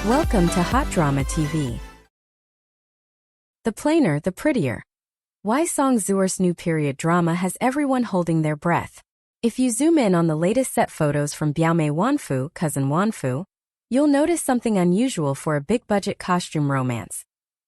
Welcome to Hot Drama TV. The Plainer, the Prettier. Why Song Zuer's new period drama has everyone holding their breath. If you zoom in on the latest set photos from Biaomei Wanfu, cousin Wanfu, you'll notice something unusual for a big-budget costume romance.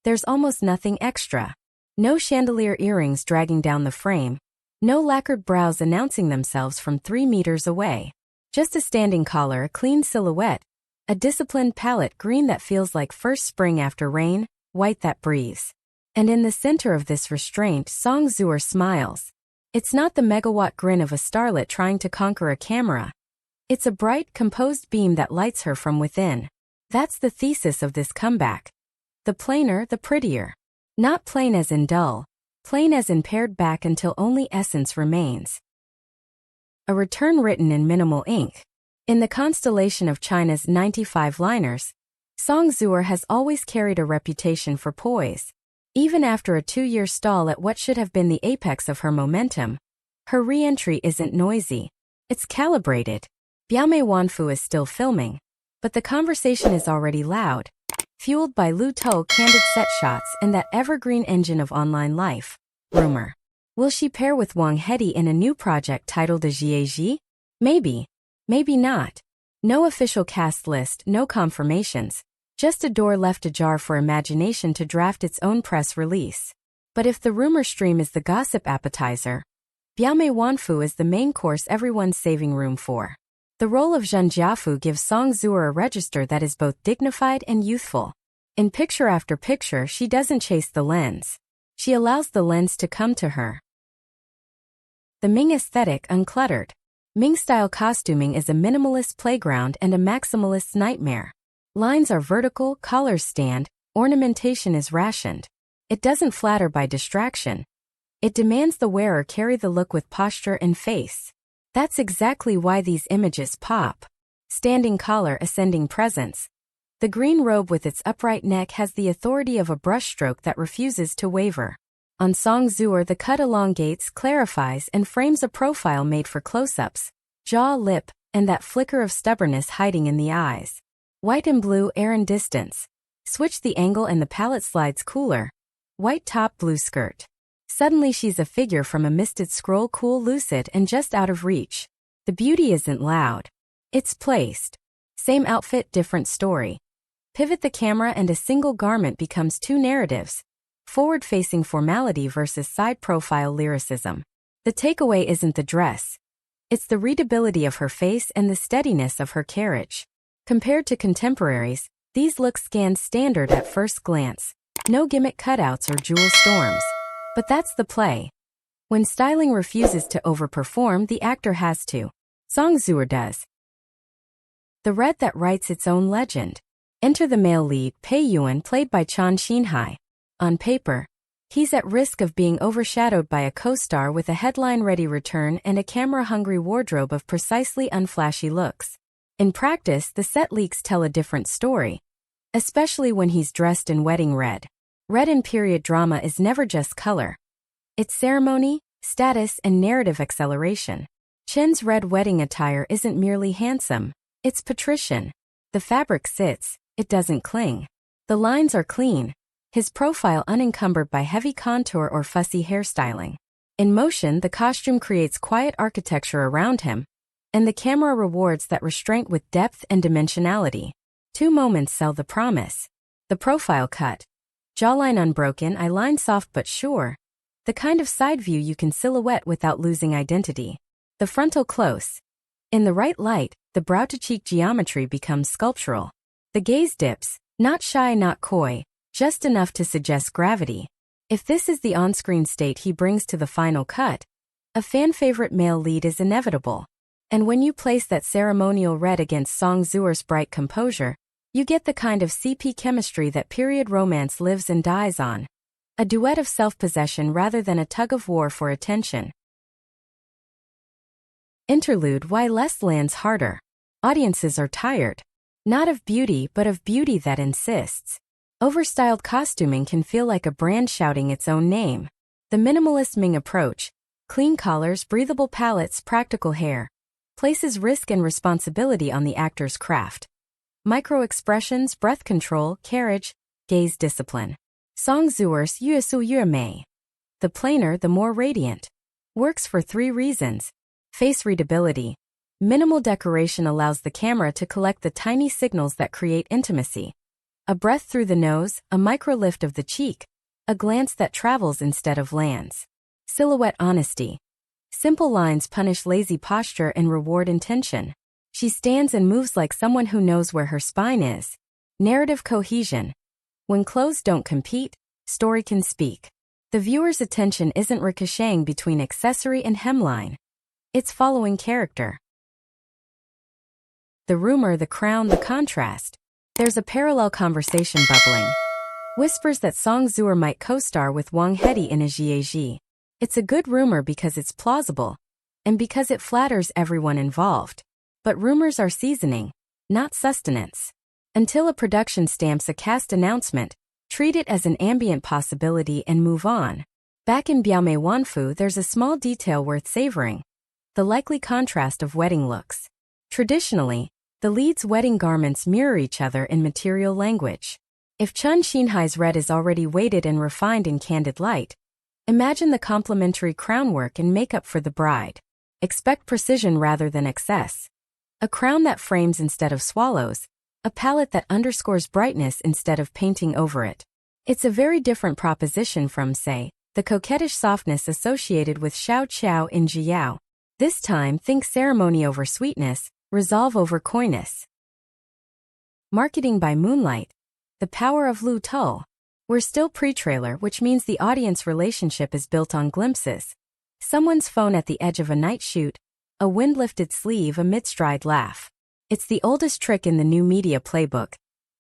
There's almost nothing extra. No chandelier earrings dragging down the frame, no lacquered brows announcing themselves from 3 meters away. Just a standing collar, a clean silhouette, a disciplined palette, green that feels like first spring after rain, white that breathes. And in the center of this restraint, Song Zuer smiles. It's not the megawatt grin of a starlet trying to conquer a camera. It's a bright, composed beam that lights her from within. That's the thesis of this comeback. The plainer, the prettier. Not plain as in dull, plain as in pared back until only essence remains. A return written in minimal ink. In the constellation of China's 95 liners, Song Zuer has always carried a reputation for poise. Even after a 2-year stall at what should have been the apex of her momentum, her re-entry isn't noisy. It's calibrated. Biaomei Wanfu is still filming, but the conversation is already loud, fueled by Lu Tou candid set shots and that evergreen engine of online life. Rumor. Will she pair with Wang Hedi in a new project titled Zhi A Zhi? Maybe. Maybe not. No official cast list, no confirmations. Just a door left ajar for imagination to draft its own press release. But if the rumor stream is the gossip appetizer, Biaomei Wanfu is the main course everyone's saving room for. The role of Zhen Jiafu gives Song Zuer a register that is both dignified and youthful. In picture after picture, she doesn't chase the lens. She allows the lens to come to her. The Ming aesthetic uncluttered. Ming-style costuming is a minimalist playground and a maximalist's nightmare. Lines are vertical, collars stand, ornamentation is rationed. It doesn't flatter by distraction. It demands the wearer carry the look with posture and face. That's exactly why these images pop. Standing collar, ascending presence. The green robe with its upright neck has the authority of a brushstroke that refuses to waver. On Song Zuer, the cut elongates, clarifies, and frames a profile made for close-ups, jaw, lip, and that flicker of stubbornness hiding in the eyes. White and blue, air and distance. Switch the angle and the palette slides cooler. White top, blue skirt. Suddenly she's a figure from a misted scroll, cool, lucid, and just out of reach. The beauty isn't loud. It's placed. Same outfit, different story. Pivot the camera and a single garment becomes 2 narratives. Forward-facing formality versus side-profile lyricism. The takeaway isn't the dress. It's the readability of her face and the steadiness of her carriage. Compared to contemporaries, these looks scan standard at first glance. No gimmick cutouts or jewel storms. But that's the play. When styling refuses to overperform, the actor has to. Song Zuer does. The red that writes its own legend. Enter the male lead, Pei Yuan, played by Chen Xinhai. On paper, he's at risk of being overshadowed by a co-star with a headline-ready return and a camera-hungry wardrobe of precisely unflashy looks. In practice, the set leaks tell a different story, especially when he's dressed in wedding red. Red in period drama is never just color. It's ceremony, status, and narrative acceleration. Chen's red wedding attire isn't merely handsome, it's patrician. The fabric sits, it doesn't cling. The lines are clean. His profile unencumbered by heavy contour or fussy hairstyling. In motion, the costume creates quiet architecture around him, and the camera rewards that restraint with depth and dimensionality. 2 moments sell the promise. The profile cut. Jawline unbroken, eyeline soft but sure. The kind of side view you can silhouette without losing identity. The frontal close. In the right light, the brow-to-cheek geometry becomes sculptural. The gaze dips, not shy, not coy, just enough to suggest gravity. If this is the on-screen state he brings to the final cut, a fan-favorite male lead is inevitable. And when you place that ceremonial red against Song Zuer's bright composure, you get the kind of CP chemistry that period romance lives and dies on. A duet of self-possession rather than a tug-of-war for attention. Interlude. Why less lands harder. Audiences are tired. Not of beauty, but of beauty that insists. Overstyled costuming can feel like a brand shouting its own name. The Minimalist Ming approach, clean collars, breathable palettes, practical hair, places risk and responsibility on the actor's craft. micro-expressions, breath control, carriage, gaze discipline. Song Zuer's Biaomei. The plainer, the more radiant. Works for 3 reasons. Face readability. Minimal decoration allows the camera to collect the tiny signals that create intimacy. A breath through the nose, a micro-lift of the cheek, a glance that travels instead of lands. Silhouette honesty. Simple lines punish lazy posture and reward intention. She stands and moves like someone who knows where her spine is. Narrative cohesion. When clothes don't compete, story can speak. The viewer's attention isn't ricocheting between accessory and hemline. It's following character. The rumor, the crown, the contrast. There's a parallel conversation bubbling. Whispers that Song Zuer might co-star with Wang Hedi in Zhi A Zhi. It's a good rumor because it's plausible, and because it flatters everyone involved. But rumors are seasoning, not sustenance. Until a production stamps a cast announcement, treat it as an ambient possibility and move on. Back in Biaomei Wanfu, there's a small detail worth savoring. The likely contrast of wedding looks. Traditionally, the lead's wedding garments mirror each other in material language. If Chen Xinhai's red is already weighted and refined in candid light, imagine the complementary crown work and makeup for the bride. Expect precision rather than excess. A crown that frames instead of swallows, a palette that underscores brightness instead of painting over it. It's a very different proposition from, say, the coquettish softness associated with Xiao Qiao in Zhiyao. This time, think ceremony over sweetness, resolve over coyness. Marketing by moonlight. The power of Lu Tull. We're still pre-trailer, which means the audience relationship is built on glimpses. Someone's phone at the edge of a night shoot, a wind-lifted sleeve, a mid-stride laugh. It's the oldest trick in the new media playbook.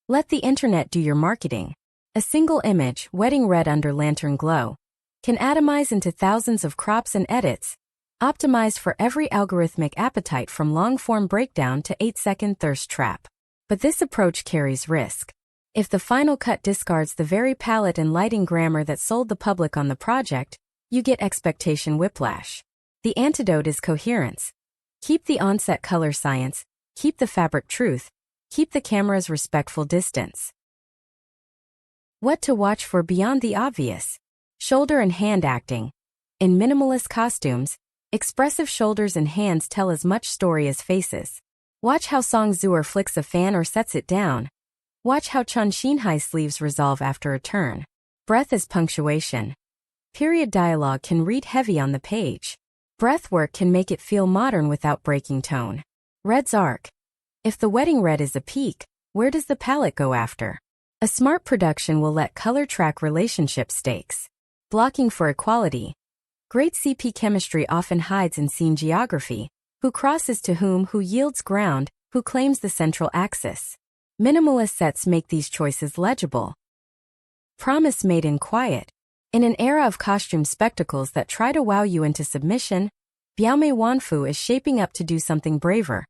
Let the internet do your marketing. A single image, wedding red under lantern glow, can atomize into thousands of crops and edits, optimized for every algorithmic appetite from long-form breakdown to 8-second thirst trap. But this approach carries risk. If the final cut discards the very palette and lighting grammar that sold the public on the project, you get expectation whiplash. The antidote is coherence. Keep the onset color science, keep the fabric truth, keep the camera's respectful distance. What to watch for beyond the obvious? Shoulder and hand acting. In minimalist costumes, expressive shoulders and hands tell as much story as faces. Watch how Song Zuer flicks a fan or sets it down. Watch how Chen Xinhai's sleeves resolve after a turn. Breath is punctuation. Period dialogue can read heavy on the page. Breath work can make it feel modern without breaking tone. Red's arc. If the wedding red is a peak, where does the palette go after? A smart production will let color track relationship stakes. Blocking for equality. Great CP chemistry often hides in scene geography. Who crosses to whom, who yields ground, who claims the central axis. Minimalist sets make these choices legible. Promise made in quiet. In an era of costume spectacles that try to wow you into submission, Biaomei Wanfu is shaping up to do something braver.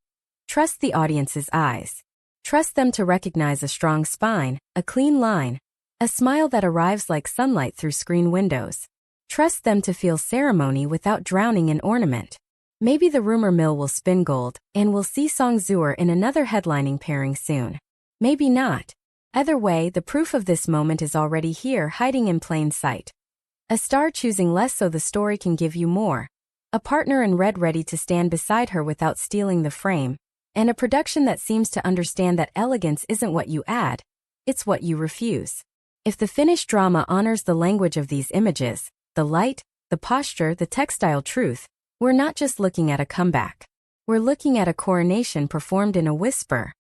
Trust the audience's eyes. Trust them to recognize a strong spine, a clean line, a smile that arrives like sunlight through screen windows. Trust them to feel ceremony without drowning in ornament. Maybe the rumor mill will spin gold, and we'll see Song Zuer in another headlining pairing soon. Maybe not. Either way, the proof of this moment is already here, hiding in plain sight. A star choosing less so the story can give you more. A partner in red ready to stand beside her without stealing the frame. And a production that seems to understand that elegance isn't what you add, it's what you refuse. If the finished drama honors the language of these images, the light, the posture, the textile truth, we're not just looking at a comeback. We're looking at a coronation performed in a whisper.